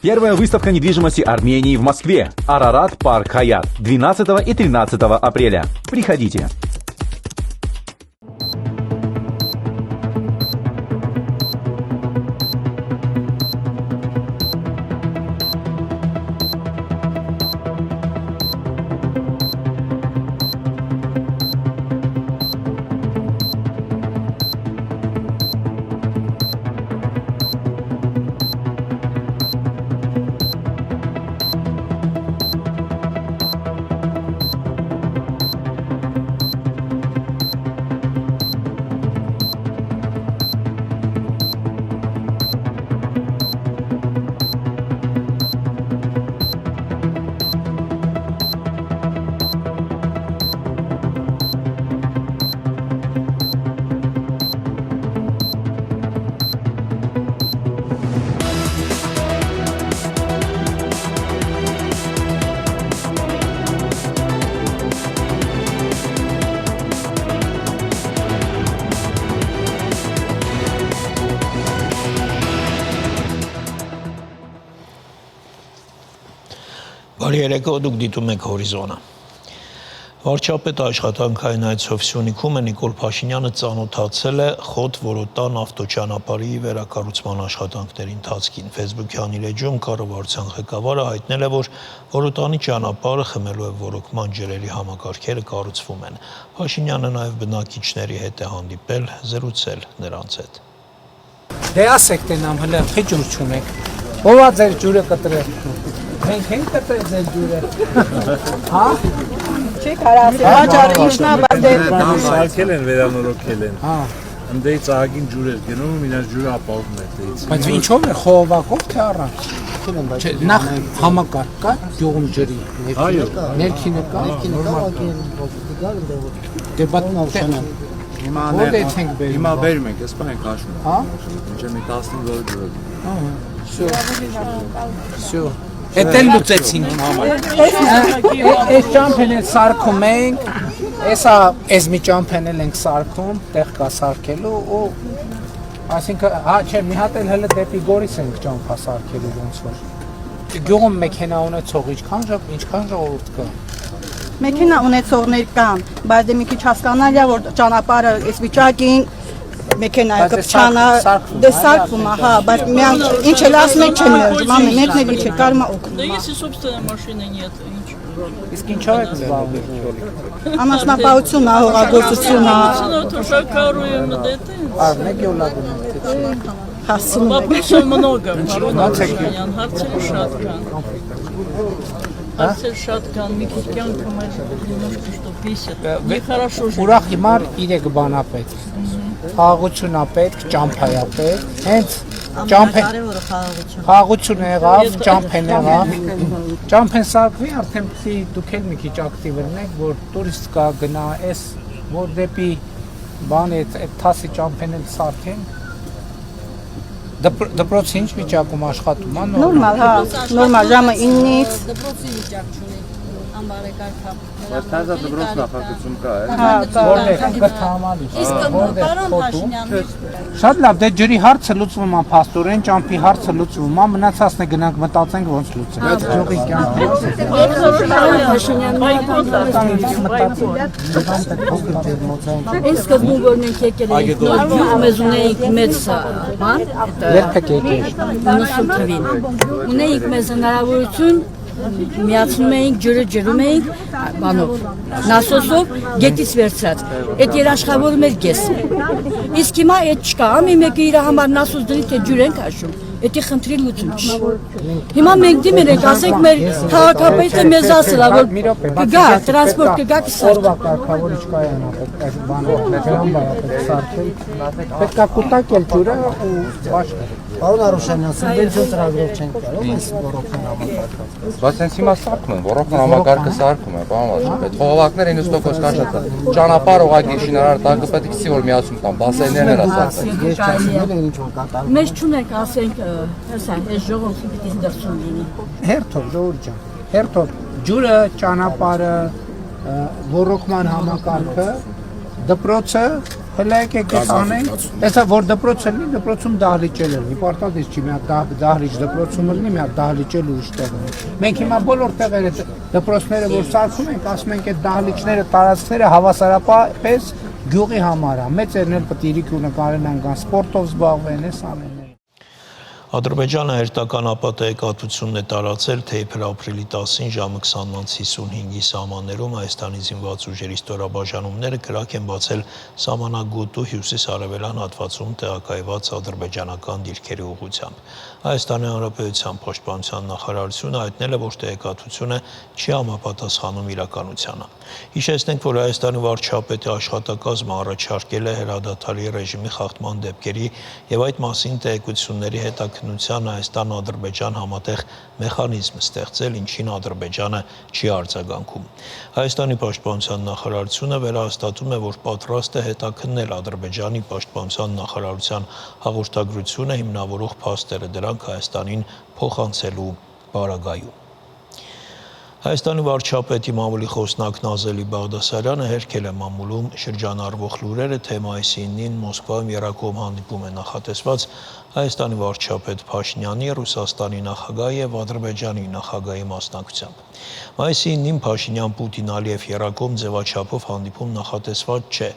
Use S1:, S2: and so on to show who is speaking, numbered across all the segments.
S1: Первая выставка недвижимости Армении в Москве. Арарат Парк Хаят. 12 и 13 апреля. Приходите.
S2: Բարի երեկո, դուք դիտում եք Հորիզոնը։ Վարչապետ աշխատանքային այցով Սյունիքում Նիկոլ Փաշինյանը ծանոթացել է Խոտ-Որոտան ավտոճանապարհի վերակառուցման աշխատանքների ընթացքին։ Facebook-յան իր էջում կառավարության ղեկավարը հայտնել է, որ Որոտանի ճանապարհը խմելու է ոռոգման ջրերի համակարգերը կառուցվում են։ Փաշինյանը նաև բնակիչների հետ է հանդիպել, զրուցել նրանց հետ։
S3: Դե ասեք տենամ հələ խի ջուր չունեք։ Ո՞վ է ձեր ջուրը կտրել։ Մենք ենք կտրել ձեր ջուրը։ Հա։
S4: Չի կարասի, հաճար ինչնա բադե։
S5: Սարքել են, վերանորոգել են։ Հա։ Ընդեի ծաղագին ջուր էր գնում, իրար ջուրը ապահովում էր դեից։
S3: Բայց ինչով է խողովակով թե առանց։ Չէ, նախ համակարգ կա գյուղում ջրի։
S5: Այո։
S3: Ներքինը կա։ Դե բատնալշանը։
S5: Հիմա բերում ենք, այսպես ենք հաշվում։
S3: Հա։
S5: Ինչ մի 15 օր ջուր։
S3: Ահա։ Всё։ Էդ էլ լուծեցինք։ Այս ճամփեն էլ սարքում ենք։ Էս մի ճամփեն էլ ենք սարքում, տեղ կա սարքելու ու այսինքն հա չէ, մի հատ էլ հələ դեպի Գորիս ենք ճամփա սարքելու ոնց որ։ Գյուղում մեքենա ունեցող ինչքան ժողովուրդ կա։
S4: Մեքենա ունեցողներ կան, բայց դե մի քիչ հասկանալի է, որ ճանապարհը այս վիճակին մեքենայը կփչանա, դե սարքում է, հա, բայց միան ինչ էլ ասում եք չեն ներժման, մեկն էլ ինչ է կարմա օգնում։
S6: Да если собственной машины нет, ничего.
S3: Իսկ ինչով եք զբաղվում։
S4: Անասնապահություն, հողագործություն,
S6: Шакаруем это.
S3: Մեկ յոլագում եք։
S4: հասցնում եք։
S6: Вопросов много. Марон հարցեր շատ կան։ Հարցեր շատ կան, մի քիչ կյանքը մեր немножко что бесит. Нехорошо жить.
S3: Ուրախ հիմար 3 բան է պետք։ Խաղաղություն է պետք, ճամփա է պետք։ Հենց խաղաղություն եղավ, ճամփեն եղավ։ Ճամփեն սարքվի, արդեն պիտի դուք էլ մի քիչ ակտիվ լինեք, որ տուրիստ կա գնա, էս որ դեպի բան այդ թասի ճամփեն էլ սարքեն։ Դպրոցը ինչ վիճակում աշխատում է։
S4: Նորմալ, հա, նորմալ ժամը 9-ից
S7: դպրոցի վիճակ չունի, անբարեկարգա։
S5: Թազա դպրոց նախագծում կա,
S4: հա,
S3: Որտեղ կթամանի։
S7: Իսկ պարոն Փաշինյան,
S3: Շատ լավ, դե ջրի հարցը լուծվում է փաստորեն, ճամփի հարցը լուծվում է, մնացածն է գնանք մտածենք ոնց լուծենք։ Այդ ջողի կյանքը։
S7: այս սկզբում որն ենք եկել էինք նոր գյուղ, մեզ ունեինք մեծ բան,
S3: Երբեք եկել։
S7: 90 թվին։ Ունեինք մեզ հնարավորություն միացնում էինք ջրը ջրում էինք բանով նասոսով գետից վերցրած այդ երաշխավորում էր գես իսկ հիմա այդ չկա ամի մեկը իր համար նասոս դրի թե ջուր ենք հաշում Էդի խնդրի լուծում չի։ Հիմա մենք դիմել ենք, ասենք մեր քաղաքապետը մեզ ասել է, որ կգա, տրանսպորտ կգա կսարք։
S3: Օրվա կարգավորիչ կայանա, այս բանը, մեջամբարը սարքել, պետք է կուտակել ջուրը ու բաշխը։
S8: Պարոն Արուշանյան, սուբվենցիոն ծրագրով չենք կարող, այս ոռոգման համակարգը։
S9: Բայց հենց հիմա սարքում են, ոռոգման համակարգը սարքում է, պարոն վարչապետ։ Խողովակները 90% կաշատը։ Ճանապարհ ուղղակի շինարար տակը պետք է որ միացում տան, բասեյներն էլ ասացել։
S8: Ես չասել եմ ինչ որ կատարում։
S7: Մեզ չունենք, ասենք, հեսան, այս ժողովուրդը պիտի դրսում լինի։
S3: Հերթով, ժողովուրդ ջան, հերթով, ջուրը, ճանապարհը, ոռոգման համակարգը, դպրոցը Հələ եկեք էս անենք, էսա որ դպրոցը լինի, դպրոցում դահլիճել լինի, պարտադիր չի մի հատ դահլիճ դպրոցում լինի, մի հատ դահլիճել ուրիշ տեղ լինի։ Մենք հիմա բոլոր տեղերը դպրոցները որ սարքում ենք, ասում ենք այդ դահլիճները, տարածքները հավասարապես գյուղի համար է։ Մեծերն էլ պետք է իրիք ունենան կան սպորտով զբաղվեն, էս անեն։
S2: Ադրբեջանը հերթական ապատեգատությունն է տարածել, թե իբր ապրիլի 10-ին ժամը 20:55-ի սահմաններում Հայաստանի զինված ուժերի ստորաբաժանումները կրակ են բացել սահմանագոտու հյուսիս-արևելյան հատվածում տեղակայված ադրբեջանական դիրքերի ուղղությամբ։ Հայաստանի Հանրապետության Պաշտպանության նախարարությունը հայտնել է, որ տեղեկատվությունը չի համապատասխանում իրականությանը։ Հիշեցնենք, որ Հայաստանի վարչապետի աշխատակազմը առաջարկել է հրադադարի ռեժիմի խախտման դեպքերի եւ այդ մասին տեղեկությունների հետաքննության Հայաստան-Ադրբեջան համատեղ մեխանիզմ ստեղծել, ինչին Ադրբեջանը չի արձագանքում։ Հայաստանի Պաշտպանության նախարարությունը վերահաստատում է, որ պատրաստ է հետաքննել Ադրբեջանի Պաշտպանության նախարարության հաղորդագրությունը հիմնավորող փաստերը դրանք Հայաստանին փոխանցելու պարագայում։ Հայաստանի վարչապետի մամուլի խոսնակ Նազելի Բաղդասարյանը հերքել է մամուլում շրջանառվող լուրերը, թե մայիսի 9-ին Մոսկվայում եռակողմ հանդիպում է նախատեսված Հայաստանի վարչապետ Փաշինյանի, Ռուսաստանի նախագահի եւ Ադրբեջանի նախագահի մասնակցությամբ։ Մայիսի 9-ին Փաշինյան-Պուտին-Ալիև եռակողմ ձևաչափով հանդիպում նախատեսված չէ,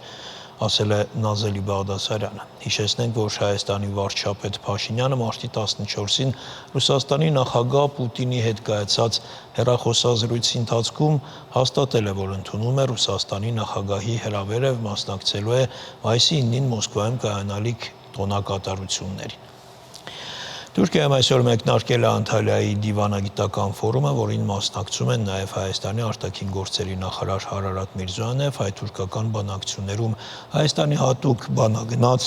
S2: ասել է Նազելի Բաղդասարյանը։ Հիշեցնենք, որ Հայաստանի վարչապետ Փաշինյանը մարտի 14-ին Ռուսաստանի նախագահ Պուտինի հետ կայացած հեռախոսազրույցի ընթացքում հաստատել է, որ ընդունում է Ռուսաստանի նախագահի հրավերը եւ մասնակցելու է մայիսի 9-ին Մոսկվայում կայանալիք տոնակատարություններին։ Թուրքիայում այսօր մեկնարկել է Անտալիայի դիվանագիտական ֆորումը, որին մասնակցում են նաև Հայաստանի արտաքին գործերի նախարար Հարարատ Միրզոյանը եւ հայ-թուրքական բանակցություններում Հայաստանի հատուկ բանագնաց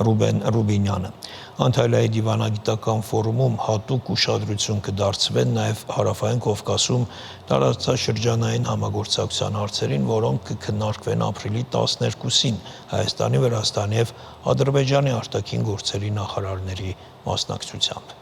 S2: Ռուբեն Ռուբինյանը։ Անտալիայի դիվանագիտական ֆորումում հատուկ ուշադրություն կդարձվեն նաև Հարավային Կովկասում տարածաշրջանային համագործակցության հարցերին, որոնք կքննարկվեն ապրիլի 12-ին Հայաստանի, Վրաստանի եւ Ադրբեջանի արտաքին գործերի նախարարների մասնակցությամբ։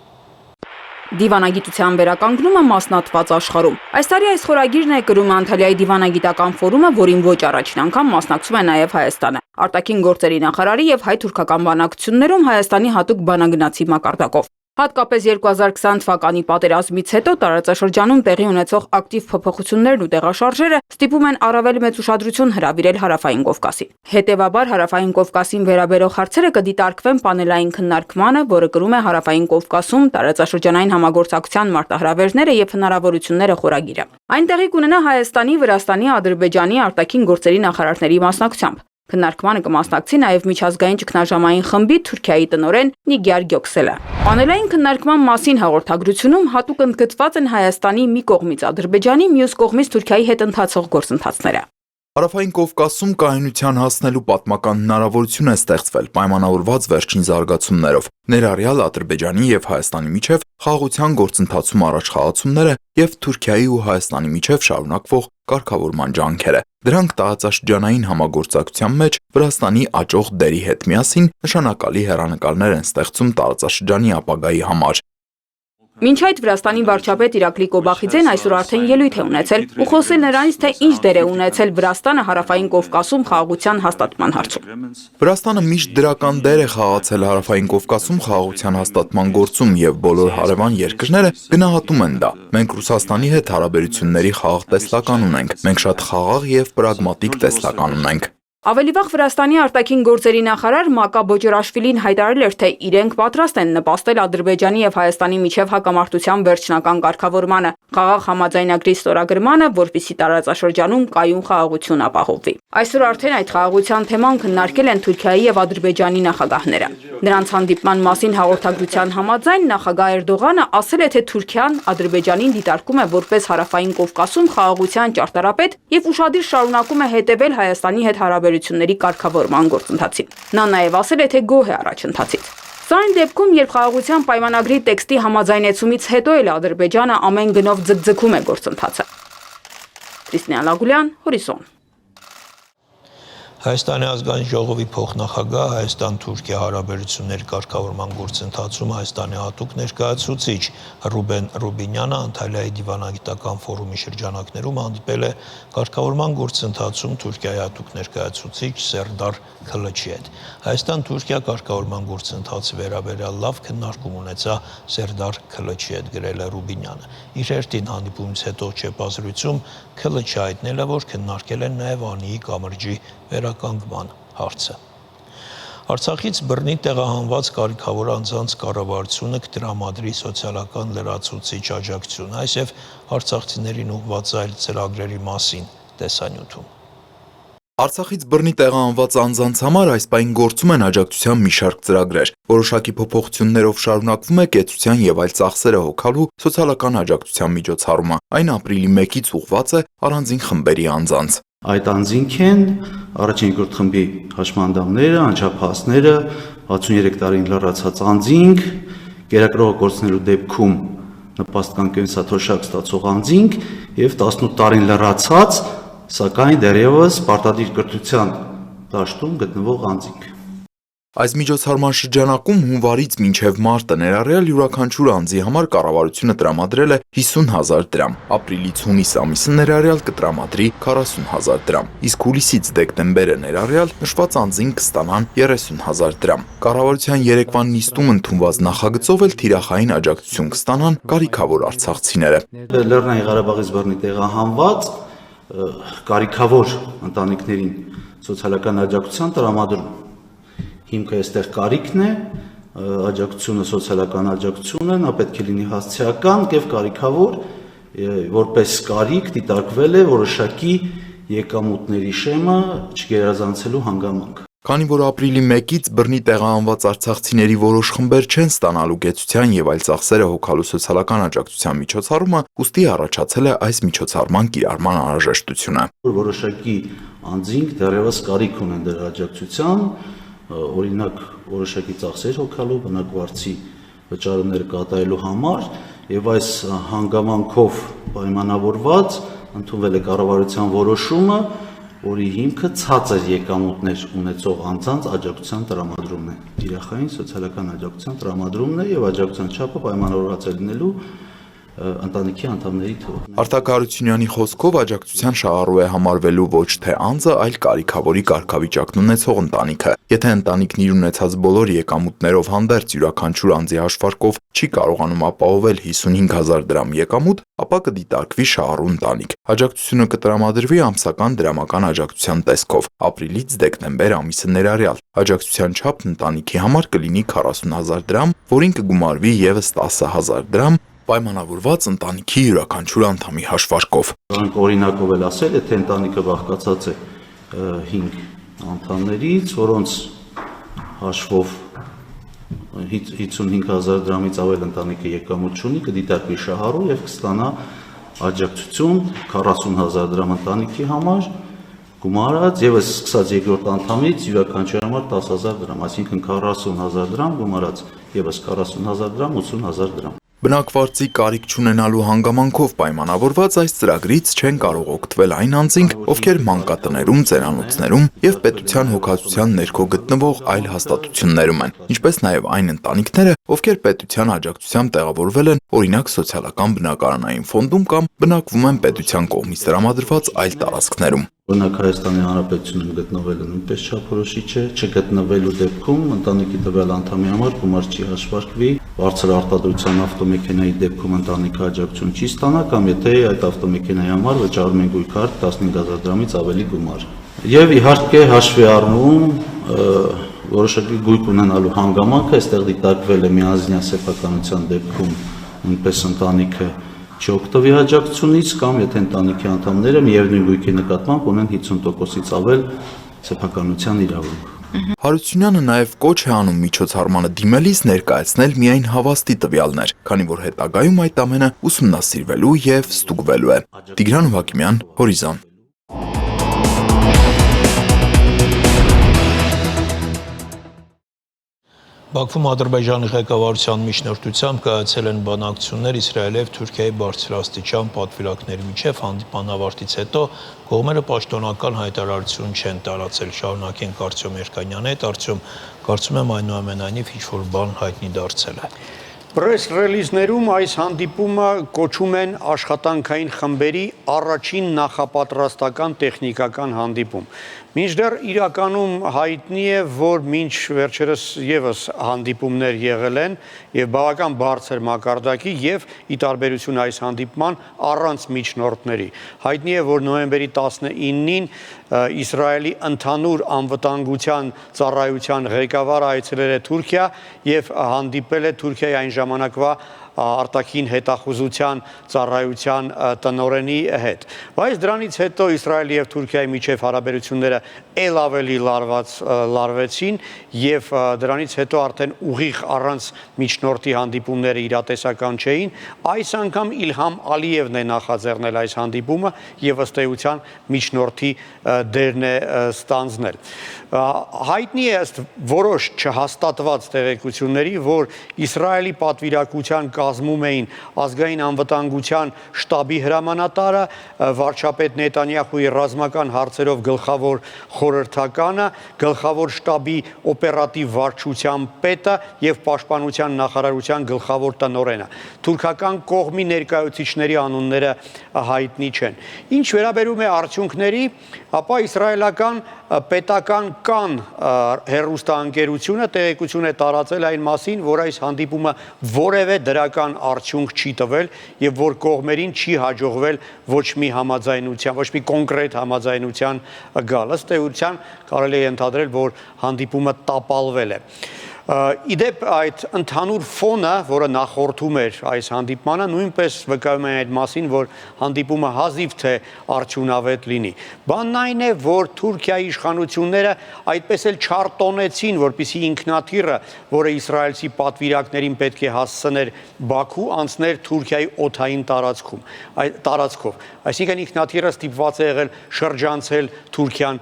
S10: Դիվանագիտության վերականգնումը մասնատված աշխարհում։ Այս տարի այս խորագիրն է կրում Անտալիայի դիվանագիտական ֆորումը, որին ոչ առաջին անգամ մասնակցում է նաև Հայաստանը։ Արտաքին գործերի նախարարի եւ հայ-թուրքական բանակցություններում Հայաստանի հատուկ բանագնացի մակարդակով։ Հատկապես 2020 թվականի պատերազմից հետո տարածաշրջանում տեղի ունեցող ակտիվ փոփոխություններն ու տեղաշարժերը ստիպում են առավել մեծ ուշադրություն հրավիրել Հարավային Կովկասին։ Հետևաբար Հարավային Կովկասին վերաբերող հարցերը կդիտարկվեն պանելային քննարկմանը, որը կրում է Հարավային Կովկասում տարածաշրջանային համագործակցության մարտահրավերները եւ հնարավորությունները խորագիրը։ Այն տեղի կունենա Հայաստանի, Վրաստանի, Ադրբեջանի արտաքին գործերի նախարարների մասնակցությամբ։ Քննարկմանը կմասնակցի նաև միջազգային ճգնաժամային խմբի Թուրքիայի տնօրեն Նիգյար Գյոքսելը։ Պանելային քննարկման մասին հաղորդագրությունում հատուկ ընդգծված են Հայաստանի մի կողմից Ադրբեջանի, մյուս կողմից Թուրքիայի հետ ընթացող գործընթացները։
S11: Հարավային Կովկասում կայունության հասնելու պատմական հնարավորություն է ստեղծվել պայմանավորված վերջին զարգացումներով, ներառյալ Ադրբեջանի եւ Հայաստանի միջև խաղաղության գործընթացում առաջխաղացումները եւ Թուրքիայի ու Հայաստանի միջև շարունակվող կարգավորման ջանքերը։ Դրանք տարածաշրջանային համագործակցության մեջ Վրաստանի աճող դերի հետ միասին նշանակալի հեռանկարներ են ստեղծում տարածաշրջանի ապագայի համար։
S10: Մինչ այդ Վրաստանի վարչապետ Իրակլի Կոբախիձեն այսօր արդեն ելույթ է ունեցել ու խոսել նրանից, թե ինչ դեր է ունեցել Վրաստանը Հարավային Կովկասում խաղաղության հաստատման հարցում։
S11: Վրաստանը միշտ դրական դեր է խաղացել Հարավային Կովկասում խաղաղության հաստատման գործում եւ բոլոր հարևան երկրները գնահատում են դա։ Մենք Ռուսաստանի հետ հարաբերությունների խաղաղ տեսլական ունենք։ Մենք շատ խաղաղ եւ պրագմատիկ տեսլական ունենք։
S10: Ավելի վաղ Վրաստանի արտաքին գործերի նախարար Մակա Բոջորաշվիլին հայտարարել էր, թե իրենք պատրաստ են նպաստել Ադրբեջանի եւ Հայաստանի միջև հակամարտության վերջնական կարգավորմանը, խաղաղ համաձայնագրի ստորագրմանը, որպեսզի տարածաշրջանում կայուն խաղաղություն ապահովվի։ Այսօր արդեն այդ խաղաղության թեման քննարկել են Թուրքիայի եւ Ադրբեջանի նախագահները։ Նրանց հանդիպման մասին հաղորդագրության համաձայն նախագահ Էրդողանը ասել է, թե Թուրքիան Ադրբեջանին դիտարկում է որպես Հարավային Կովկասում խաղաղության ճարտարապետ եւ ուշադիր շարունակում է հետևել Հայաստանի հետ հարաբերությունների կարգավորման գործընթացին։ Նա նաև ասել է, թե գոհ է առաջընթացից։ Սա այն դեպքում, երբ խաղաղության պայմանագրի տեքստի համաձայնեցումից հետո էլ Ադրբեջանը ամեն գնով ձգձգում է գործընթացը։ Կրիստինա Լագուլյան, Հորիզոն։
S2: Հայաստանի ազգային ժողովի փոխնախագահ Հայաստան-Թուրքիա հարաբերությունների կարգավորման գործընթացում Հայաստանի հատուկ ներկայացուցիչ Ռուբեն Ռուբինյանը Անտալիայի դիվանագիտական ֆորումի շրջանակներում հանդիպել է կարգավորման գործընթացում Թուրքիայի հատուկ ներկայացուցիչ Սերդար Քլչի հետ։ Հայաստան-Թուրքիա կարգավորման գործընթացի վերաբերյալ լավ քննարկում ունեցա Սերդար Քլչի հետ, գրել է Ռուբինյանը։ Իր հերթին հանդիպումից հետո չեպազրույցում Քլչը հայտնել է, որ քննարկել են նաև Անիի կամրջի վերականգնման հարցը։ Արցախից բռնի տեղահանված կարիքավոր անձանց կառավարությունը կտրամադրի սոցիալական լրացուցիչ աջակցություն, այս եւ արցախցիներին ուղղված այլ ծրագրերի մասին տեսանյութում։
S11: Արցախից բռնի տեղահանված անձանց համար այս պահին գործում են աջակցության մի շարք ծրագրեր։ Որոշակի փոփոխություններով շարունակվում է կեցության եւ այլ ծախսերը հոգալու սոցիալական աջակցության միջոցառումը։ Այն ապրիլի 1-ից ուղղված է առանձին խմբերի անձանց։
S12: Այդ անձինք են առաջին երկրորդ խմբի հաշմանդամները, անչափահասները, 63 տարին լրացած անձինք, կերակրողը կորցնելու դեպքում նպաստական կենսաթոշակ ստացող անձինք եւ 18 տարին լրացած, սակայն դեռևս պարտադիր կրթության դաշտում գտնվող անձինք։
S11: Այս միջոցառման շրջանակում հունվարից մինչև մարտը ներառյալ յուրաքանչյուր անձի համար կառավարությունը տրամադրել է 50,000 դրամ, ապրիլից հունիս ամիսը ներառյալ կտրամադրի 40,000 դրամ, իսկ հուլիսից դեկտեմբերը ներառյալ նշված անձին կստանան 30,000 դրամ։ Կառավարության երեկվան նիստում ընդունված նախագծով էլ թիրախային աջակցություն կստանան կարիքավոր արցախցիները։
S12: Լեռնային Ղարաբաղից բռնի տեղահանված կարիքավոր ընտանիքներին սոցիալական աջակցության տրամադրում։ Հիմքը այստեղ կարիքն է, աջակցությունը սոցիալական աջակցությունը, նա պետք է լինի հասցեական եւ կարիքավոր, որպես կարիք դիտարկվել է որոշակի եկամուտների շեմը չգերազանցելու հանգամանք։
S11: Քանի որ ապրիլի 1-ից բռնի տեղահանված արցախցիների որոշ խմբեր չեն ստանալու կեցության եւ այլ ծախսերը հոգալու սոցիալական աջակցության միջոցառումը, ուստի առաջացել է այս միջոցառման կիրառման անհրաժեշտությունը։
S12: Որոշակի անձինք դեռևս կարիք ունեն դրա աջակցության, օրինակ որոշակի ծախսեր հոգալու, բնակվարձի վճարումները կատարելու համար, եւ այս հանգամանքով պայմանավորված ընդունվել է կառավարության որոշումը, որի հիմքը ցածր եկամուտներ ունեցող անձանց աջակցության տրամադրումն է։ Թիրախային սոցիալական աջակցության տրամադրումն է եւ աջակցության չափը պայմանավորված է լինելու ընտանիքի անդամների թվով։
S11: Արտակ Հարությունյանի խոսքով աջակցության շահառու է համարվելու ոչ թե անձը, այլ կարիքավորի կարգավիճակն ունեցող ընտանիքը։ Եթե ընտանիքն իր ունեցած բոլոր եկամուտներով հանդերձ յուրաքանչյուր անձի հաշվարկով չի կարողանում ապահովել 55,000 դրամ եկամուտ, ապա կդիտարկվի շահառու ընտանիք։ Աջակցությունը կտրամադրվի ամսական դրամական աջակցության տեսքով, ապրիլից դեկտեմբեր ամիսը ներառյալ։ Աջակցության չափն ընտանիքի համար կլինի 40,000 դրամ, որին կգումարվի եւս 10,000 դրամ պայմանավորված ընտանիքի յուրաքանչյուր անդամի հաշվարկով։
S12: Որոնք օրինակով էլ ասել, եթե ընտանիքը բաղկացած է 5 անդամներից, որոնց հաշվով 55,000 դրամից ավել ընտանիքը եկամուտ չունի, կդիտարկվի շահառու եւ կստանա աջակցություն 40,000 դրամ ընտանիքի համար, գումարած եւս սկսած երկրորդ անդամից յուրաքանչյուրի համար 10,000 դրամ, այսինքն 40,000 դրամ գումարած եւս 40,000 դրամ 80,000 դրամ։
S11: Բնակվարձի կարիք չունենալու հանգամանքով պայմանավորված այս ծրագրից չեն կարող օգտվել այն անձինք, ովքեր մանկատներում, ծերանոցներում եւ պետության հոգացության ներքո գտնվող այլ հաստատություններում են, ինչպես նաեւ այն ընտանիքները, ովքեր պետության աջակցությամբ տեղավորվել են օրինակ սոցիալական բնակարանային ֆոնդում կամ բնակվում են պետության կողմից տրամադրված այլ տարածքներում։
S12: Օրինակ Հայաստանի Հանրապետությունում գտնվելը նույնպես չափորոշիչ է, չգտնվելու դեպքում ընտանիքի տվյալ անդամի համար գումար չի հաշվարկվի, բարձր արտադրության ավտոմեքենայի դեպքում ընտանիքը աջակցություն չի ստանա կամ եթե այդ ավտոմեքենայի համար վճարում են գույքարդ 15,000 դրամից ավելի գումար։ Եվ իհարկե հաշվի առնում որոշակի գույք ունենալու հանգամանքը, այստեղ դիտարկվել է միանձնյա սեփականության դեպքում նույնպես ընտանիքը չօգտվի աջակցությունից կամ եթե ընտանիքի անդամները միևնույն գույքի նկատմամբ ունեն 50%-ից ավել սեփականության իրավունք։
S11: Հարությունյանը նաև կոչ է անում միջոցառմանը դիմելիս ներկայացնել միայն հավաստի տվյալներ, քանի որ հետագայում այդ ամենը ուսումնասիրվելու եւ ստուգվելու է։ Տիգրան Հակիմյան, Հորիզոն։
S2: Բաքվում Ադրբեջանի ղեկավարության միջնորդությամբ կայացել են բանակցություններ Իսրայելի եւ Թուրքիայի բարձրաստիճան պատվիրակների միջև հանդիպան ավարտից հետո կողմերը պաշտոնական հայտարարություն չեն տարածել։ Շարունակենք Արտյոմ Երկանյանի հետ, Արտյոմ, կարծում եմ այնուամենայնիվ ինչ-որ բան հայտնի դարձել է։
S13: Պրես ռելիզներում այս հանդիպումը կոչում են աշխատանքային խմբերի առաջին նախապատրաստական տեխնիկական հանդիպում։ Մինչդեռ իրականում հայտնի է, որ մինչ վերջերս եւս հանդիպումներ եղել են եւ բավական բարձր մակարդակի եւ ի տարբերություն այս հանդիպման առանց միջնորդների։ Հայտնի է, որ նոյեմբերի 19-ին Իսրայելի ընդհանուր անվտանգության ծառայության ղեկավարը այցելել է Թուրքիա եւ հանդիպել է Թուրքիայի այն ժամանակվա արտաքին հետախուզության ծառայության տնօրենի հետ։ Բայց դրանից հետո Իսրայելի եւ Թուրքիայի միջև հարաբերությունները ել ավելի լարվեցին եւ դրանից հետո արդեն ուղիղ առանց միջնորդի հանդիպումները իրատեսական չէին։ Այս անգամ Իլհամ Ալիևն է նախաձեռնել այս հանդիպումը եւ ըստ էության միջնորդի դերն է ստանձնել։ Հայտնի է ըստ որոշ չհաստատված տեղեկությունների, որ Իսրայելի պատվիրակության կազմում էին ազգային անվտանգության շտաբի հրամանատարը, վարչապետ Նետանյախուի ռազմական հարցերով գլխավոր խորհրդականը, գլխավոր շտաբի օպերատիվ վարչության պետը եւ պաշտպանության նախարարության գլխավոր տնօրենը։ Թուրքական կողմի ներկայացուցիչների անունները հայտնի չեն։ Ինչ վերաբերում է արդյունքների, ապա իսրայելական պետական կան հեռուստաընկերությունը տեղեկություն է տարածել այն մասին, որ այս հանդիպումը որևէ դրական արդյունք չի տվել եւ որ կողմերին չի հաջողվել ոչ մի համաձայնության, ոչ մի կոնկրետ համաձայնության գալ։ Ըստ էության կարելի է ընդհանրել, որ հանդիպումը տապալվել է։ Իդեպ այդ ընդհանուր ֆոնը, որը նախորդում էր այս հանդիպմանը, նույնպես վկայում է այդ մասին, որ հանդիպումը հազիվ թե արդյունավետ լինի։ Բանն այն է, որ Թուրքիայի իշխանությունները այդպես էլ չարտոնեցին, որպեսզի ինքնաթիռը, որը իսրայելցի պատվիրակներին պետք է հասցներ Բաքու, անցներ Թուրքիայի օդային տարածքով։ Այսինքն ինքնաթիռը ստիպված է եղել շրջանցել Թուրքիան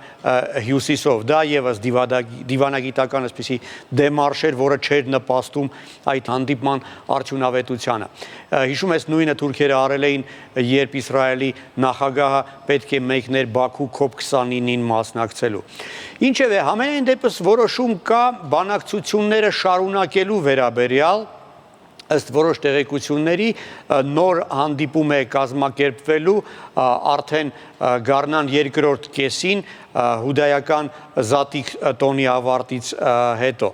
S13: հյուսիսով։ Դա եւս դիվանագիտական այսպիսի դեմարշ էր, որը չէր նպաստում այդ հանդիպման արդյունավետությանը։ Հիշում ես նույնը թուրքերը արել էին, երբ Իսրայելի նախագահը պետք է մեկներ Բաքու COP29-ին մասնակցելու։ Ինչևէ, համենայն դեպս որոշում կա բանակցությունները շարունակելու վերաբերյալ, ըստ որոշ տեղեկությունների նոր հանդիպում է կազմակերպվելու արդեն գարնան երկրորդ կեսին հուդայական զատիկ տոնի ավարտից հետո։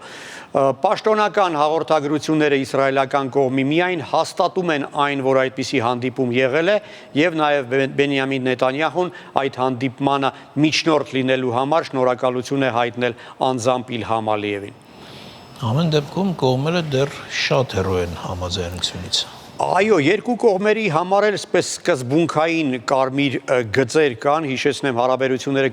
S13: Պաշտոնական հաղորդագրությունները իսրայելական կողմի միայն հաստատում են այն, որ այդպիսի հանդիպում եղել է եւ նաեւ Բենյամին Նետանյախուն այդ հանդիպմանը միջնորդ լինելու համար շնորհակալություն է հայտնել անձամբ Իլհամ Ալիևին։
S2: Ամեն դեպքում կողմերը դեռ շատ հեռու են համաձայնությունից։
S13: Այո, երկու կողմերի համար էլ այսպես սկզբունքային կարմիր գծեր կան, հիշեցնեմ հարաբերությունները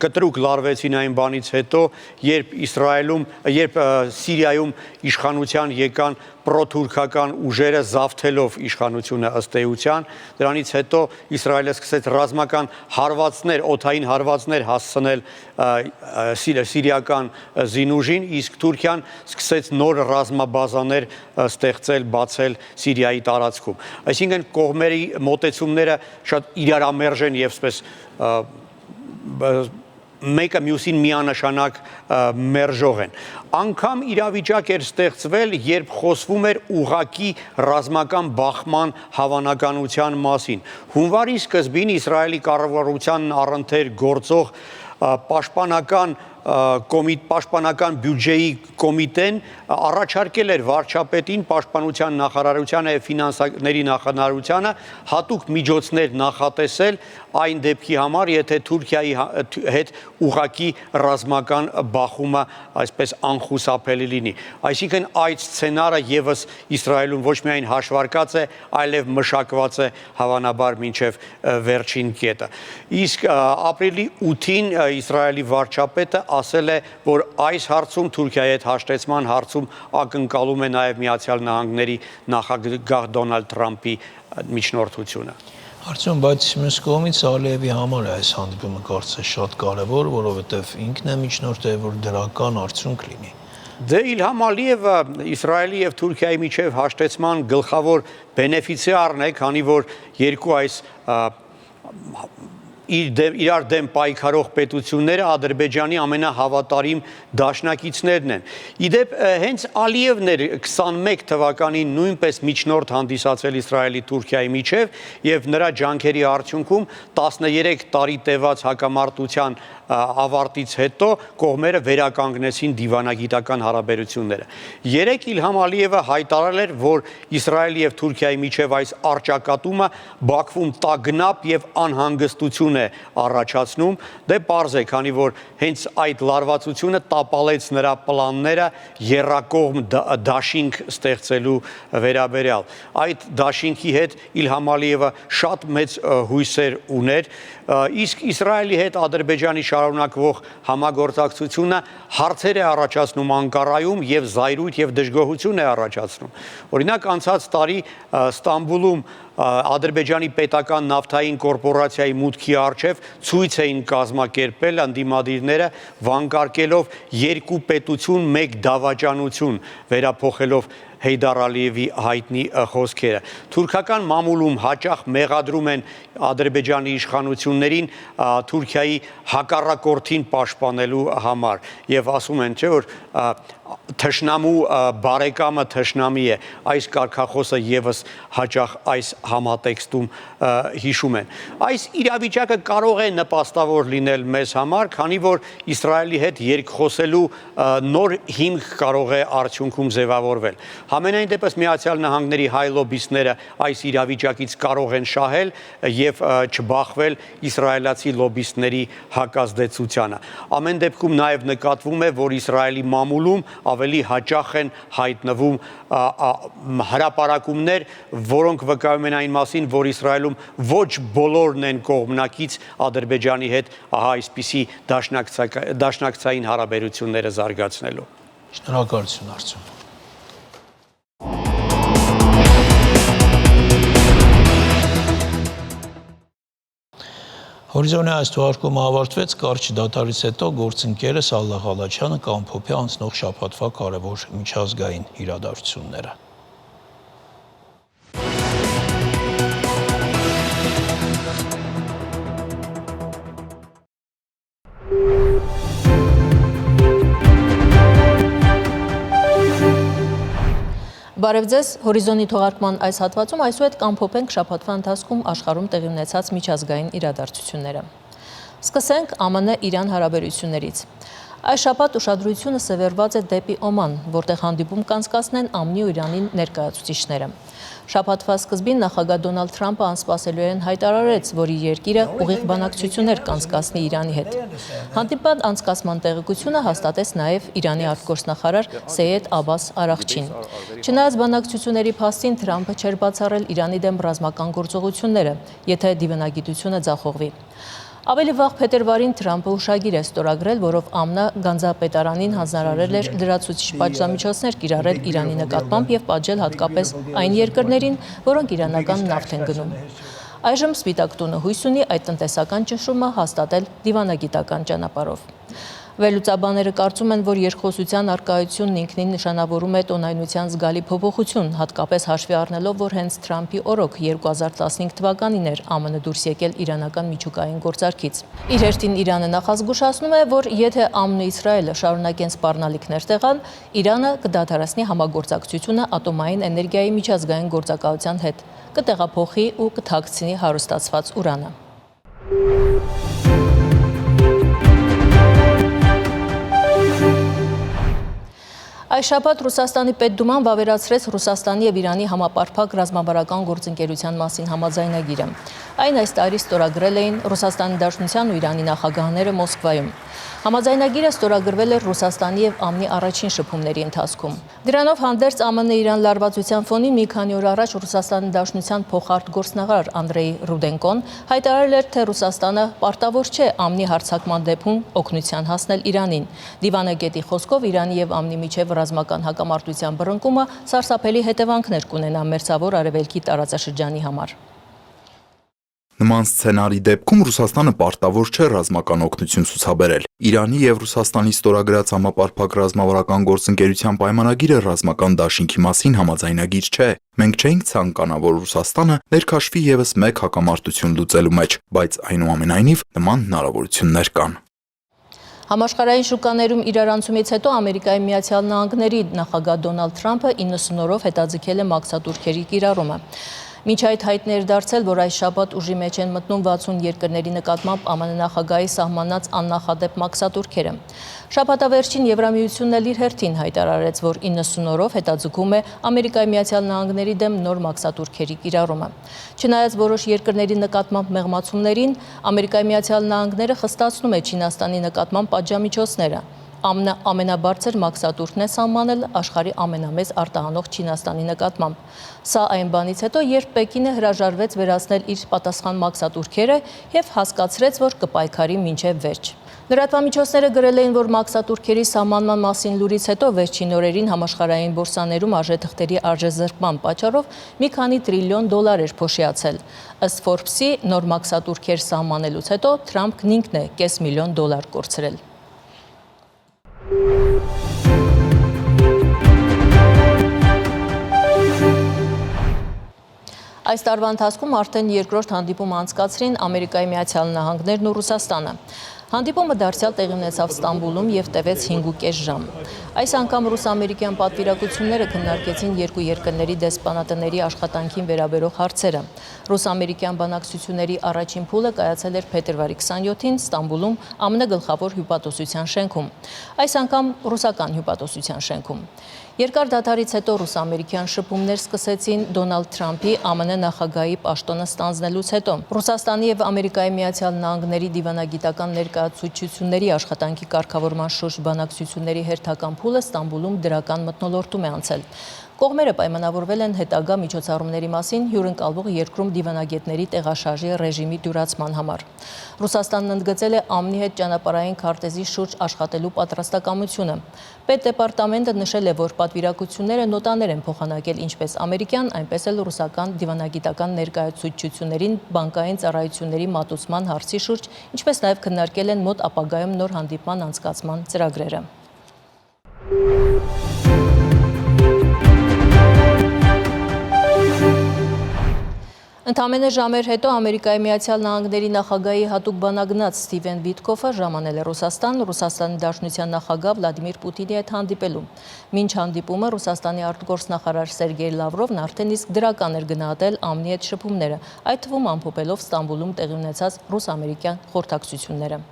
S13: կտրուկ լարվեցին այն բանից հետո, երբ Սիրիայում իշխանության եկան պրոթուրքական ուժերը զավթելով իշխանությունը ըստ էության, դրանից հետո Իսրայելը սկսեց ռազմական հարվածներ, օդային հարվածներ հասցնել սիրիական զինուժին, իսկ Թուրքիան սկսեց նոր ռազմաբազաներ ստեղծել, բացել Սիրիայի տարածքում։ Այսինքն կողմերի մոտեցումները շատ իրարամերժ են եւ այսպես մեկը մյուսին միանշանակ մերժող են։ Անգամ իրավիճակ էր ստեղծվել, երբ խոսվում էր ուղղակի ռազմական բախման հավանականության մասին։ Հունվարի սկզբին Իսրայելի կառավարության առընթեր գործող պաշտպանական բյուջեի կոմիտեն առաջարկել էր վարչապետին, պաշտպանության նախարարությանը եւ ֆինանսների նախարարությանը հատուկ միջոցներ նախատեսել այն դեպքի համար, եթե Թուրքիայի հետ ուղղակի ռազմական բախումը այսպես անխուսափելի լինի։ Այսինքն այդ սցենարը եւս Իսրայելում ոչ միայն հաշվարկած է, այլև մշակված է հավանաբար մինչև վերջին կետը։ Իսկ ապրիլի 8-ին Իսրայելի վարչապետը ասել է, որ այս հարցում Թուրքիայի հետ հաշտեցման հարցում ակնկալում է նաև Միացյալ Նահանգների նախագահ Դոնալդ Թրամփի միջնորդությունը։
S2: Արտյոմ, բայց մյուս կողմից Ալիևի համար այս հանդիպումը կարծես շատ կարևոր, որովհետև ինքն է միջնորդը, որ դրական արդյունք լինի։
S13: Դե Իլհամ Ալիևը Իսրայելի եւ Թուրքիայի միջև հաշտեցման գլխավոր բենեֆիցիարն է, քանի որ երկու այս իրար դեմ պայքարող պետությունները Ադրբեջանի ամենահավատարիմ դաշնակիցներն են։ Իդեպ հենց Ալիևն էր 21 թվականին նույնպես միջնորդ հանդիսացել Իսրայելի Թուրքիայի միջև եւ նրա ջանքերի արդյունքում 13 տարի տևած հակամարտության ավարտից հետո կողմերը վերականգնեցին դիվանագիտական հարաբերությունները։ Երեկ Իլհամ Ալիևը հայտարարել էր, որ Իսրայելի եւ Թուրքիայի միջև այս առճակատումը Բաքվում տագնապ եւ անհանգստություն է առաջացնում, դե պարզ է, քանի որ հենց այդ լարվածությունը տապալեց նրա պլանները եռակողմ դաշինք ստեղծելու վերաբերյալ։ Այդ դաշինքի հետ Իլհամ Ալիևը շատ մեծ հույսեր ուներ, իսկ Իսրայելի հետ Ադրբեջանի շարունակվող համագործակցությունը հարցեր է առաջացնում Անկարայում եւ զայրույթ եւ դժգոհություն է առաջացնում։ Օրինակ անցած տարի Ստամբուլում Ադրբեջանի պետական նավթային կորպորացիայի մուտքի առջև ցույց էին կազմակերպել ընդդիմադիրները վանկարկելով երկու պետություն մեկ դավաճանություն վերափոխելով Հեյդար Ալիևի հայտնի խոսքերը։ Թուրքական մամուլում հաճախ մեղադրում են Ադրբեջանի իշխանություններին Թուրքիայի հակառակորդին պաշտպանելու համար եւ ասում են, չէ՞ որ թշնամու բարեկամը թշնամի է, այս կարգախոսը եւս հաճախ այս համատեքստում հիշում են։ Այս իրավիճակը կարող է նպաստավոր լինել մեզ համար, քանի որ Իսրայելի հետ երկխոսելու նոր հիմք կարող է արդյունքում ձևավորվել։ Համենայն դեպս Միացյալ Նահանգների հայ լոբբիստները այս իրավիճակից կարող են շահել եւ չբախվել իսրայելացի լոբբիստների հակազդեցությանը։ Ամեն դեպքում նաեւ նկատվում է, որ Իսրայելի մամուլում ավելի հաճախ են հայտնվում հրապարակումներ, որոնք վկայում են այն մասին, որ Իսրայելում ոչ բոլորն են կողմնակից Ադրբեջանի հետ ահա այսպիսի դաշնակցային հարաբերությունները զարգացնելու։
S2: Շնորհակալություն Արծուն։ Հորիզոնի այս թողարկումը ավարտվեց, կարճ դադարից հետո գործընկերը Սալահ Ալաջյանը կամփոփի անցնող շաբաթվա կարևոր միջազգային իրադարձությունները։
S14: Բարև ձեզ, հորիզոնի թողարկման այս հատվածում այսուհետ կամփոփենք շաբաթվա ընթացքում աշխարհում տեղի ունեցած միջազգային իրադարձությունները։ Սկսենք ԱՄՆ-Իրան հարաբերություններից։ Այս շաբաթ ուշադրությունը սևեռված է դեպի Օման, որտեղ հանդիպում կանցկացնեն ԱՄՆ-ի ու Իրանի ներկայացուցիչները։ Շաբաթվա սկզբին նախագահ Դոնալդ Թրամփը անսպասելիորեն հայտարարեց, որ իր երկիրը ուղիղ բանակցություններ կանցկացնի Իրանի հետ։ Հանդիպման անցկացման տեղեկությունը հաստատեց նաև Իրանի արտգործնախարար Սեյեդ Աբբաս Արաղչին։ Չնայած բանակցությունների փաստին Թրամփը չէր բացառել Իրանի դեմ ռազմական գործողությունները, եթե դիվանագիտությունը ձախողվի։ Ավելի վաղ փետրվարին Թրամփը հուշագիր է ստորագրել, որով ԱՄՆ գանձապետարանին հանձնարարել էր լրացուցիչ պատժամիջոցներ կիրառել Իրանի նկատմամբ եւ պատժել հատկապես այն երկրներին, որոնք իրանական նավթ են գնում։ Այժմ Սպիտակ տունը հույս ունի այդ տնտեսական ճնշումը հաստատել դիվանագիտական ճանապարհով։ Վերլուծաբանները կարծում են, որ երկխոսության առկայությունն ինքնին նշանավորում է տոնայնության զգալի փոփոխություն, հատկապես հաշվի առնելով, որ հենց Թրամփի օրոք 2015 թվականին էր ԱՄՆ դուրս եկել իրանական միջուկային գործարքից։ Իր հերթին Իրանը նախազգուշացնում է, որ եթե ԱՄՆ-ն ու Իսրայելը շարունակեն սպառնալիքներ տեղան, Իրանը կդադարեցնի համագործակցությունը ատոմային էներգիայի միջազգային գործակալության հետ, կտեղափոխի ու կթաքցնի հարստացված ուրանը։ Այս շաբաթ Ռուսաստանի Պետդուման վավերացրեց Ռուսաստանի եւ Իրանի համապարփակ ռազմավարական գործընկերության մասին համաձայնագիրը։ Այն այս տարի ստորագրել էին Ռուսաստանի Դաշնության ու Իրանի նախագահները Մոսկվայում։ Համաձայնագիրը ստորագրվել էր Ռուսաստանի եւ ԱՄՆ-ի առաջին շփումների ընթացքում։ Դրանով հանդերձ ԱՄՆ-Իրան լարվածության ֆոնին մի քանի օր առաջ Ռուսաստանի Դաշնության փոխարտգործնախարար Անդրեյ Ռուդենկոն հայտարարել էր, թե Ռուսաստանը պարտավոր չէ ԱՄՆ-ի հարձակման դեպքում օգնության հասնել Իրանին։ Դիվանագետի խոսքով Իրանի եւ ԱՄՆ-ի միջև ռազմական հակամարտության բռնկումը սարսափելի հետևանքներ կունենա մերձավոր արևելքի տարածաշրջանի համար։
S11: Նման սցենարի դեպքում Ռուսաստանը պարտավոր չէ ռազմական օգնություն ցուցաբերել։ Իրանի եւ Ռուսաստանի ստորագրած համապարփակ ռազմավարական գործընկերության պայմանագիրը ռազմական դաշինքի մասին համաձայնագիր չէ։ Մենք չենք ցանկանա, որ Ռուսաստանը ներքաշվի եւս մեկ հակամարտություն լուծելու մեջ, բայց այնուամենայնիվ նման հնարավորություններ կան։
S14: Համաշխարհային շուկաներում իրարանցումից հետո Ամերիկայի Միացյալ Նահանգների նախագահ Դոնալդ Թրամփը 90 օրով հետաձգել է մաքսատուրքերի կիրառումը։ Մինչ այդ հայտնի էր դարձել, որ այս շաբաթ ուժի մեջ են մտնում 60 երկրների նկատմամբ ԱՄՆ նախագահի սահմանած աննախադեպ մաքսատուրքերը։ Շաբաթավերջին Եվրամիությունն էլ իր հերթին հայտարարեց, որ 90 օրով հետաձգում է Ամերիկայի Միացյալ Նահանգների դեմ նոր մաքսատուրքերի կիրառումը։ Չնայած որոշ երկրների նկատմամբ մեղմացումներին, Ամերիկայի Միացյալ Նահանգները խստացնում է Չինաստանի նկատմամբ պատժամիջոցները։ ԱՄՆ ամենաբարձր մաքսատուրքն է սահմանել աշխարհի ամենամեծ արտահանող Չինաստանի նկատմամբ։ Սա այն բանից հետո, երբ Պեկինը հրաժարվեց վերացնել իր պատասխան մաքսատուրքերը եւ հասկացրեց, որ կպայքարի մինչեւ վերջ։ Լրատվամիջոցները գրել էին, որ մաքսատուրքերի սահմանման մասին լուրից հետո վերջին օրերին համաշխարհային բորսաներում արժեթղթերի արժեզրկման պատճառով մի քանի տրիլիոն դոլար էր փոշիացել։ Ըստ Forbes-ի նոր մաքսատուրքեր սահմանելուց հետո Թրամփն ինքն է $500 միլիոն կորցրել։ Այս տարվա ընթացքում արդեն երկրորդ հանդիպում անցկացրին Ամերիկայի Միացյալ Նահանգներն ու Ռուսաստանը։ Հանդիպումը դարձյալ տեղի ունեցավ Ստամբուլում եւ տևեց 5.5 ժամ։ Այս անգամ ռուս-ամերիկյան պատվիրակությունները քննարկեցին երկու երկրների դեսպանատների աշխատանքին վերաբերող հարցերը։ Ռուս-ամերիկյան բանակցությունների առաջին փուլը կայացել էր փետրվարի 27-ին Ստամբուլում ԱՄՆ գլխավոր հյուպատոսության շենքում։ Այս անգամ ռուսական հյուպատոսության շենքում։ Երկար դադարից հետո ռուս-ամերիկյան շփումներ սկսեցին Դոնալդ Թրամփի ԱՄՆ նախագահի պաշտոնը ստանձնելուց հետո։ Ռուսաստանի եւ Ամերիկայի Միացյալ Նահանգների դիվանագիտական ներկայացուցչությունների աշխատանքի կարգավորման շուրջ բանակցությունների հերթական փուլը Ստամբուլում դրական մթնոլորտում է անցել։ Կողմերը պայմանավորվել են հետագա միջոցառումների մասին հյուրընկալվող երկրում դիվանագետների տեղաշարժի ռեժիմի դյուրացման համար։ Ռուսաստանն ընդգծել է ԱՄՆ-ի հետ ճանապարհային քարտեզի շուրջ աշխատելու պատրաստակամությունը։ Պետդեպարտամենտը նշել է, որ պատվիրակությունները նոտաներ են փոխանակել ինչպես ամերիկյան, այնպես էլ ռուսական դիվանագիտական ներկայացուցչություններին բանկային ծառայությունների մատուցման հարցի շուրջ, ինչպես նաև քննարկել են մոտ ապագայում նոր հանդիպման անցկացման ծրագրերը։ Ընդամենը ժամեր հետո Ամերիկայի Միացյալ Նահանգների նախագահի հատուկ բանագնաց Սթիվեն Վիտկոֆը ժամանել է Ռուսաստանի Դաշնության նախագահ Վլադիմիր Պուտինի հետ հանդիպելու։ Մինչ հանդիպումը Ռուսաստանի արտգործնախարար Սերգեյ Լավրովն արդեն իսկ դրական էր գնահատել ԱՄՆ-ի հետ շփումները, այդ թվում ամփոփելով Ստամբուլում տեղի ունեցած ռուս-ամերիկյան խորհրդակցությունները։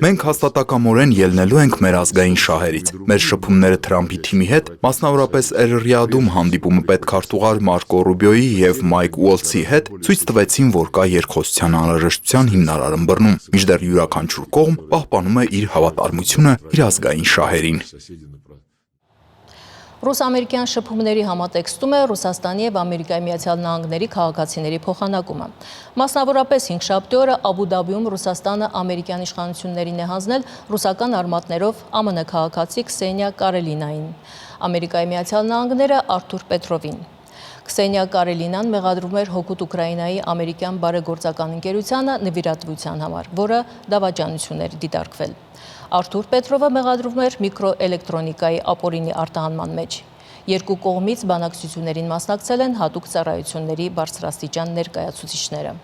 S11: Մենք հաստատակամորեն ելնելու ենք մեր ազգային շահերից։ Մեր շփումները Թրամփի թիմի հետ, մասնավորապես Էլ-Ռիադում հանդիպումը պետքարտուղար Մարկո Ռուբիոյի եւ Մայք Ուոլցի հետ ցույց տվեցին, որ կա երկխոսության անհրաժեշտության հիմնարար ըմբռնում, մինչդեռ յուրաքանչյուր կողմ պահպանում է իր հավատարմությունը իր ազգային շահերին։
S14: Ռուս-ամերիկյան շփումների համատեքստում է Ռուսաստանի եւ Ամերիկայի Միացյալ Նահանգների քաղաքացիների փոխանակումը։ Մասնավորապես 5-շաբթի օրը Աբու Դաբիում Ռուսաստանը ամերիկյան իշխանություններին է հանձնել ռուսական արմատներով ԱՄՆ քաղաքացի Քսենիա Կարելինային, Ամերիկայի Միացյալ Նահանգները Արթուր Պետրովին։ Քսենիա Կարելինան մեղադրվում էր հօգուտ Ուկրաինայի ամերիկյան բարեգործական ընկերությանը նվիրատվության համար, որը դավաճանություն էր դիտարկվել։ Արթուր Պետրովը մեղադրվում էր միկրոէլեկտրոնիկայի ապօրինի արտահանման մեջ։ Երկու կողմից բանակցություններին մասնակցել են հատուկ ծառայությունների բարձրաստիճան ներկայացուցիչները։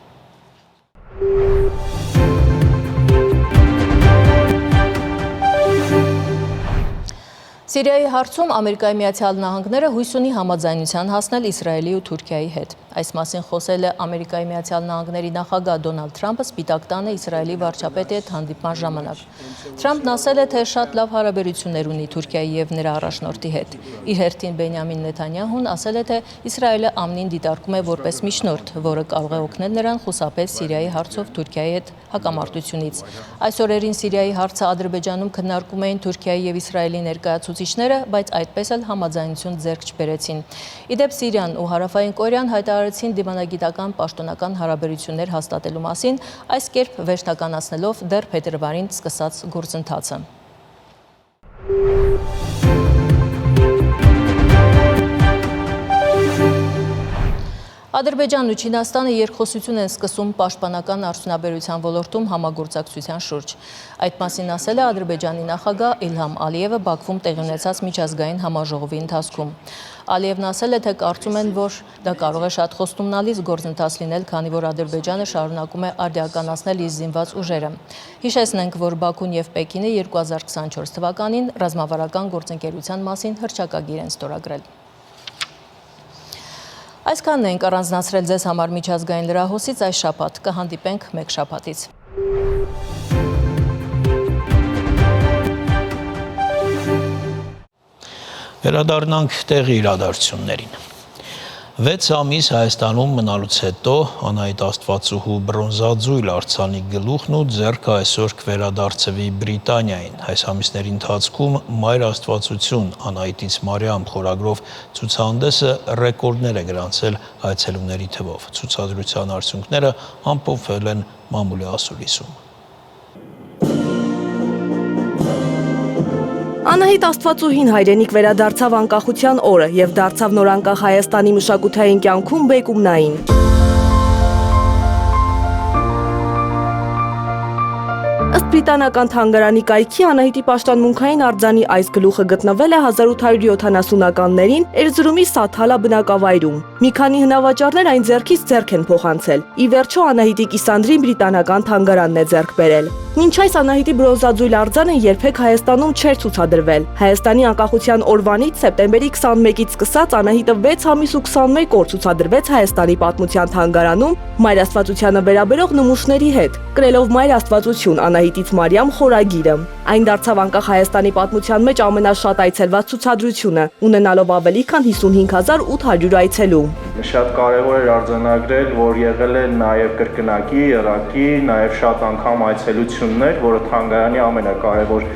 S14: Սիրիայի հարցում Ամերիկայի Միացյալ Նահանգները հույս ունի համաձայնության հասնել Իսրայելի ու Թուրքիայի հետ։ Այս մասին խոսել է Ամերիկայի Միացյալ Նահանգների նախագահ Դոնալդ Թրամփը Սպիտակ տանը Իսրայելի վարչապետի հետ հանդիպման ժամանակ։ Թրամփն ասել է, թե շատ լավ հարաբերություններ ունի Թուրքիայի եւ նրա առաջնորդի հետ։ Իր հերթին Բենյամին Նեթանյահուն ասել է, թե Իսրայելը ԱՄՆ-ին դիտարկում է որպես միջնորդ, որը կարող է օգնել նրան խուսափել Սիրիայի հարցով Թուրքիայի հետ հակամարտությունից։ Այս օրերին Սիրիայի հարցը Ադրբեջանում քննարկում էին Թուրքիայի եւ Իսրայելի ներկայացուցիչները, բայց այդպես էլ համաձայնություն ձեռք չբերեցին։ Իդեպ Սիրիան ու Հարավային Կորեան հայտարարեցին դիվանագիտական պաշտոնական հարաբերություններ հաստատելու մասին, այս կերպ վերջնականացնելով դեռ փետրվարին սկսած գործընթացը։ Ադրբեջանն ու Չինաստանը երկխոսություն են սկսում պաշտպանական արդյունաբերության ոլորտում համագործակցության շուրջ։ Այդ մասին ասել է Ադրբեջանի նախագահ Իլհամ Ալիևը Բաքվում տեղի ունեցած միջազգային համաժողովի ընթացքում։ Ալիևն ասել է, թե կարծում են, որ դա կարող է շատ խոստումնալից գործընթաց լինել, քանի որ Ադրբեջանը շարունակում է արդիականացնել իր զինված ուժերը։ Հիշեցնենք, որ Բաքուն եւ Պեկինը 2024 թվականին ռազմավարական գործընկերության մասին հռչակագիր են ստորագրել։ Այսքանն ենք առանձնացրել ձեզ համար միջազգային լրահոսից այս շաբաթ, կհանդիպենք մեկ շաբաթից։
S2: Վերադառնանք տեղի իրադարձություններին։ 6 ամիս Հայաստանում մնալուց հետո Անահիտ Աստվածուհու բրոնզաձույլ արձանի գլուխն ու ձեռքը այսօր կվերադարձվի Բրիտանիային։ Այս ամիսների ընթացքում Մայր Աստվածություն Անահիտից Մարիամ խորագրով ցուցահանդեսը ռեկորդներ է գրանցել այցելուների թվով։ Ցուցադրության արդյունքները ամփոփվել են մամուլի ասուլիսում։
S15: Անահիտ Աստվածուհին հայրենիք վերադարձավ անկախության օրը և դարձավ նոր անկախ Հայաստանի մշակութային կյանքում բեկումնային։ Ըստ բրիտանական թանգարանի կայքի Անահիտի պաշտամունքային արձանի այս գլուխը գտնվել է 1870-ականներին Էրզրումի Սաթալա բնակավայրում։ Մի քանի հնավաճառներ այն ձեռքից ձեռք են փոխանցել։ Ի վերջո Անահիտի կիսանդրին բրիտանական թանգարանն է ձեռք բերել։ Մինչ այս Անահիտի բրոնզաձույլ արձանը երբեք Հայաստանում չէր ցուցադրվել։ Հայաստանի անկախության օրվանից սեպտեմբերի 21-ից սկսած Անահիտը 6 ամիս ու 21 օր ցուցադրվեց Հայաստանի պատմության թանգարանում Մայր Աստվածությանը վերաբերող նմուշների հետ, կրելով Մայր Աստվածություն Անահիտից Մարիամ խորագիրը։ Այն դարձավ անկախ Հայաստանի պատմության մեջ ամենաշատ այցելված ցուցադրությունը, ունենալով ավելի քան 55,800 այցելու։
S16: Շատ կարևոր էր արձանագրել, որ եղել է նաև կրկնակի, եռակի, նաև շատ անգամ այցելություններ, որը թանգարանի ամենակարևոր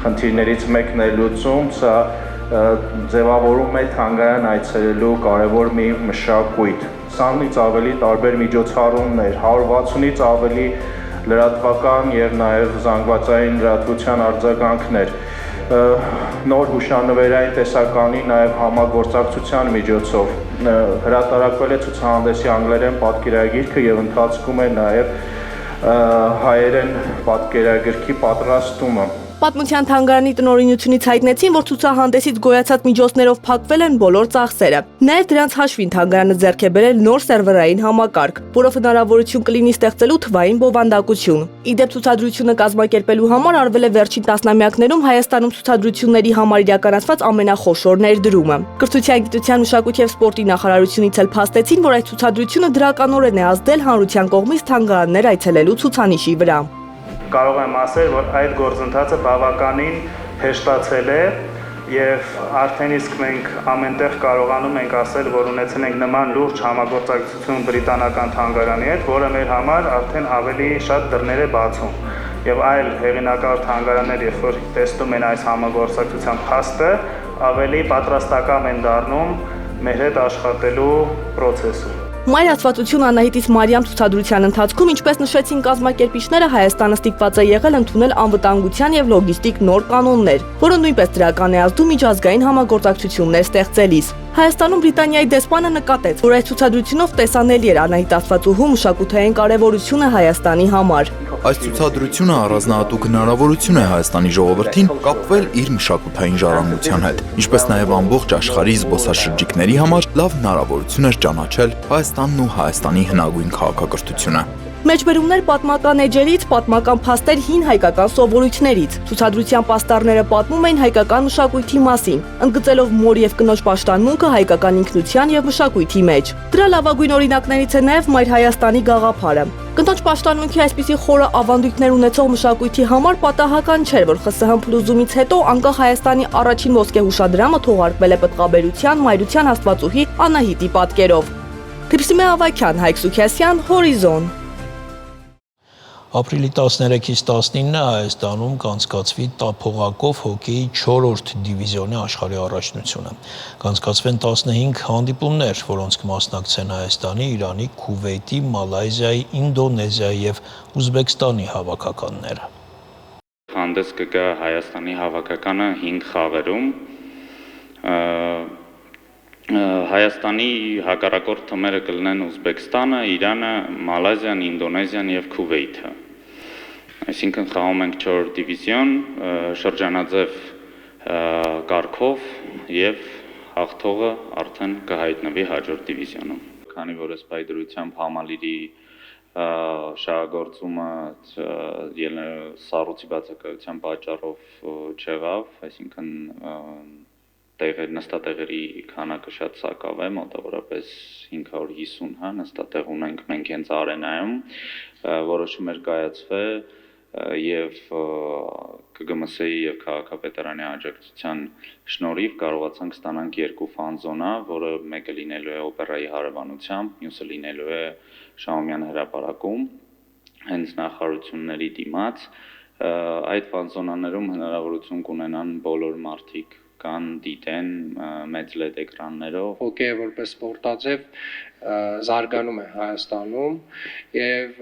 S16: խնդիրներից մեկն է լուծում, սա ձևավորում է թանգարան այցելելու կարևոր մի մշակույթ։ 20-ից ավելի տարբեր միջոցառումներ, 160-ից ավելի լրատվական եւ նաև զանգվածային լրատվության արձագանքներ, նոր հուշանվերային տեսականի նաև համագործակցության միջոցով հրատարակվել է ցուցահանդեսի անգլերեն պատկերագիրքը եւ ընթացքում է նաև հայերեն պատկերագրքի պատրաստումը։
S15: Պատմության թանգարանի տնօրինությունից հայտնեցին, որ ցուցահանդեսից գոյացած միջոցներով փակվել են բոլոր ծախսերը։ Նաև դրանց հաշվին թանգարանը ձեռք է բերել նոր սերվերային համակարգ, որով հնարավորություն կլինի ստեղծելու թվային բովանդակություն։ Իդեպ ցուցադրությունը կազմակերպելու համար արվել է վերջին տասնամյակներում Հայաստանում ցուցադրությունների համար իրականացված ամենախոշոր ներդրումը։ Կրթության, գիտության, մշակույթի եւ սպորտի նախարարությունից էլ փաստեցին, որ այդ ցուցադրությունը դրականորեն է ազդել հանրության կողմից թանգարաններ այցելելու ցուցանիշի վրա։
S16: Կարող եմ ասել, որ այդ գործընթացը բավականին հեշտացել է եւ արդեն իսկ մենք ամենտեղ կարողանում ենք ասել, որ ունեցել ենք նման լուրջ համագործակցություն բրիտանական թանգարանի հետ, որը մեր համար արդեն ավելի շատ դռներ է բացում։ Եվ այլ հեղինակավոր թանգարաններ, երբ որ տեսնում են այս համագործակցության փաստը, ավելի պատրաստական են դառնում մեր հետ աշխատելու process-ում։
S15: Մայր Աստվածություն Անահիտից Մարիամ ցուցադրության ընթացքում, ինչպես նշեցին կազմակերպիչները, Հայաստանը ստիպված է եղել ընդունել անվտանգության եւ լոգիստիկ նոր կանոններ, որը նույնպես դրական է ազդում միջազգային համագործակցություններ ստեղծելիս։ Հայաստանում Բրիտանիայի դեսպանը նկատեց, որ այս ցուցադրությունով տեսանելի էր Անահիտ Աստվածուհու մշակութային կարևորությունը Հայաստանի համար։
S11: Այս ցուցադրությունը առանձնահատուկ հնարավորություն է Հայաստանի ժողովրդին կապվել իր մշակութային ժառանգության հետ, ինչպես նաև ամբողջ աշխարհի զբոսաշրջիկների համար լավ հնարավորություն էր ճանաչել Հայաստանն ու Հայաստանի հնագույն քաղաքակրթությունը։
S15: Մեջբերումներ պատմական էջերից, պատմական փաստեր հին հայկական սովորույթներից։ Ցուցադրության պաստառները պատմում էին հայկական մշակույթի մասին, ընդգծելով մոր եւ կնոջ պաշտամունքը հայկական ինքնության եւ մշակույթի մեջ։ Դրա լավագույն օրինակներից է նաեւ Մայր Հայաստանի գաղափարը։ Կնոջ պաշտամունքի այսպիսի խորը ավանդույթներ ունեցող մշակույթի համար պատահական չէր, որ ԽՍՀՄ փլուզումից հետո անկախ Հայաստանի առաջին ոսկե հուշադրամը թողարկվել է պտղաբերության, մայրության Աստվածուհի Անահիտի պատկերով։ Գրիգորի Ավագյան, Հայկ Սուքիասյան, Հորիզոն։
S2: Ապրիլի 13-ից 19-ը Հայաստանում կանցկացվի տափողակով հոկեյի 4-րդ դիվիզիոնի աշխարհի առաջնությունը։ Կանցկացվեն 15 հանդիպումներ, որոնց կմասնակցեն Հայաստանի, Իրանի, Քուվեյթի, Մալայզիայի, Ինդոնեզիայի եւ Ուզբեկստանի հավաքականները։
S17: Հանդես կգա Հայաստանի հավաքականը 5 խաղերում, Հայաստանի հակառակորդ թմերը կլինեն Ուզբեկստանը, Իրանը, Մալազիան, Ինդոնեզիան եւ Քուվեյթը։ Այսինքն խաղում ենք 4 դիվիզիոն, շրջանաձև կարգով եւ հաղթողը արդեն կհայտնվի հաջորդ դիվիզիոնում։ Քանի որ այս պայդրությամբ համալիրի շահագործումը սառույցի բացակայության պատճառով չեղավ, այսինքն նստատեղերի քանակը շատ սակավ է, մոտավորապես 550, հա, նստատեղ ունենք մենք հենց Արենայում, որոշում էր կայացվել եւ ԿԳՄՍ-ի եւ քաղաքապետարանի աջակցության շնորհիվ կարողացանք ստանանք 2 ֆան-զոնա, որը մեկը լինելու է օպերայի հարևանությամբ, մյուսը լինելու է Շահումյան հրապարակում, հենց նախարարությունների դիմաց։ Այդ ֆան-զոնաներում հնարավորություն կունենան բոլոր մարդիկ կան դիտեն մեծ LED էկրաններով։
S8: Հոկեյը որպես սպորտաձև զարգանում է Հայաստանում եւ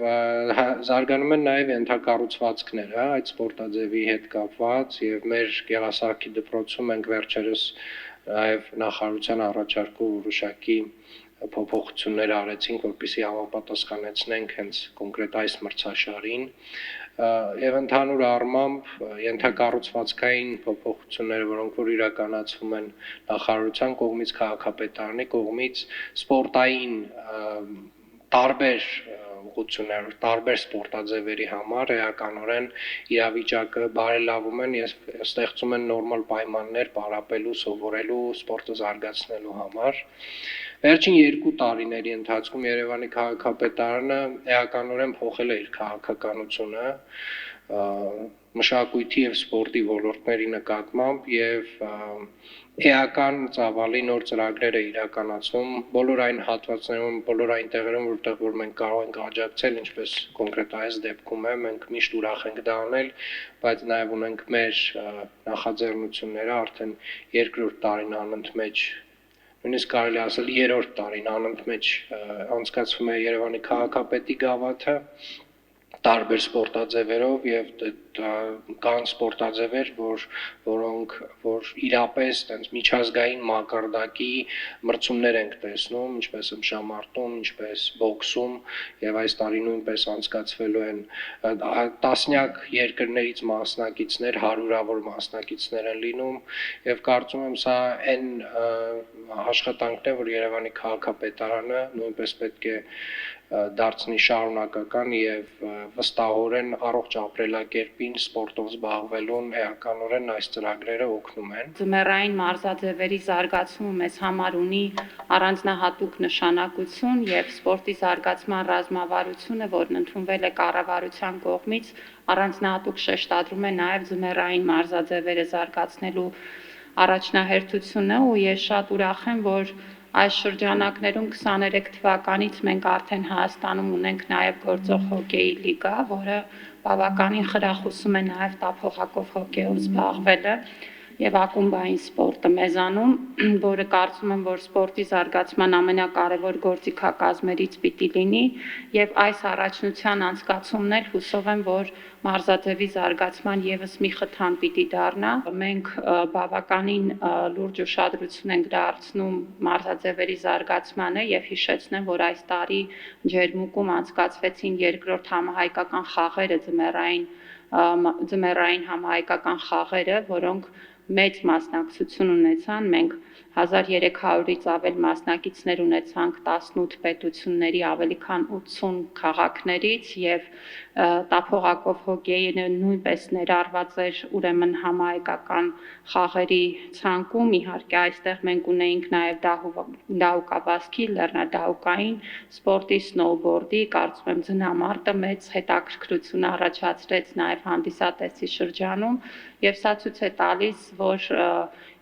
S8: զարգանում են նաեւ ենթակառուցվածքները այդ սպորտաձևի հետ կապված եւ մեր Գեղասահքի դպրոցում ենք վերջերս նաեւ նախարարության առաջարկով որոշակի փոփոխություններ արեցինք, որպեսզի համապատասխանեցնենք հենց կոնկրետ այս մրցաշարին եւ ընդհանուր առմամբ ենթակառուցվածքային փոփոխությունները, որոնք որ իրականացվում են նախարարության կողմից, քաղաքապետարանի կողմից, սպորտային տարբեր ուղղություններ, տարբեր սպորտաձևերի համար էականորեն իրավիճակը բարելավում են եւ ստեղծում են նորմալ պայմաններ պարապելու, սովորելու, սպորտը զարգացնելու համար։ Վերջին 2 տարիների ընթացքում Երևանի քաղաքապետարանը էականորեն փոխել է իր քաղաքականությունը մշակույթի եւ սպորտի ոլորտների նկատմամբ եւ էական ծավալի նոր ծրագրեր է իրականացնում բոլոր այն հատվածներում, բոլոր այն տեղերում, որտեղ որ մենք կարող ենք աջակցել, ինչպես կոնկրետ այս դեպքում է, մենք միշտ ուրախ ենք դա անել, բայց նաեւ ունենք մեր նախաձեռնությունները արդեն 2-րդ տարին անընդմեջ նույնիսկ կարելի ասել 3-րդ տարին անընդմեջ անցկացվում է Երևանի քաղաքապետի գավաթը տարբեր սպորտաձևերով եւ կան սպորտաձևեր, որոնք իրապես տենց միջազգային մակարդակի մրցումներ ենք տեսնում, ինչպես ըմբշամարտում, ինչպես բոքսում եւ այս տարի նույնպես անցկացվելու են տասնյակ երկրներից մասնակիցներ, հարյուրավոր մասնակիցներ են լինում եւ կարծում եմ սա այն աշխատանքն է, որ Երևանի քաղաքապետարանը նույնպես պետք է դարձնի շարունակական եւ վստահորեն առողջ ապրելակերպին սպորտով զբաղվելուն էականորեն այս ծրագրերը օգնում են։
S18: Ձմեռային մարզաձևերի զարգացումը մեզ համար ունի առանձնահատուկ նշանակություն եւ սպորտի զարգացման ռազմավարությունը, որն ընդունվել է կառավարության կողմից, առանձնահատուկ շեշտադրում է նաեւ ձմեռային մարզաձևերը զարգացնելու առաջնահերթությունը ու ես շատ ուրախ եմ, որ այս շրջանակներում 23 թվականից մենք արդեն Հայաստանում ունենք նաև գործող հոկեյի լիգա, որը բավականին խրախուսում է նաև տափողակով հոկեյով զբաղվելը եւ ակումբային սպորտը մեզանում, որը կարծում եմ, որ սպորտի զարգացման ամենակարևոր գործիքակազմերից պիտի լինի եւ այս առաջնության անցկացումն էլ հուսով եմ, որ մարզաձևի զարգացման եւս մի խթան պիտի դառնա։ Մենք բավականին լուրջ ուշադրություն ենք դարձնում մարզաձևերի զարգացմանը եւ հիշեցնեմ, որ այս տարի Ջերմուկում անցկացվեցին երկրորդ համահայկական խաղերը ձմեռային համահայկական խաղերը, որոնք մեծ մասնակցություն ունեցան, մենք 1300-ից ավել մասնակիցներ ունեցանք 18 պետությունների ավելի քան 80 քաղաքներից եւ տափողակով հոկեյը նույնպես ներառված էր ուրեմն համահայկական խաղերի ցանկում, իհարկե այստեղ մենք ունեինք նաեւ դահուկավազքի, լեռնադահուկային սպորտի, սնոուբորդի, կարծում եմ ձնամարտը մեծ հետաքրքրություն առաջացրեց նաեւ հանդիսատեսի շրջանում եւ սա ցույց է տալիս, որ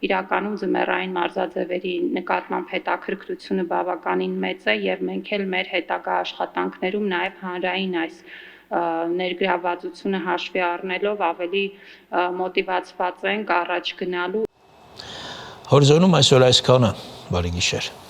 S18: իրականում ձմեռային մարզաձևերի նկատմամբ հետաքրքրությունը բավականին մեծ է եւ մենք էլ մեր հետագա աշխատանքներում նաեւ հանրային այս ներգրավվածությունը հաշվի առնելով ավելի մոտիվացված ենք առաջ գնալու։
S2: Հորիզոնում այսօր այսքանը, բարի գիշեր։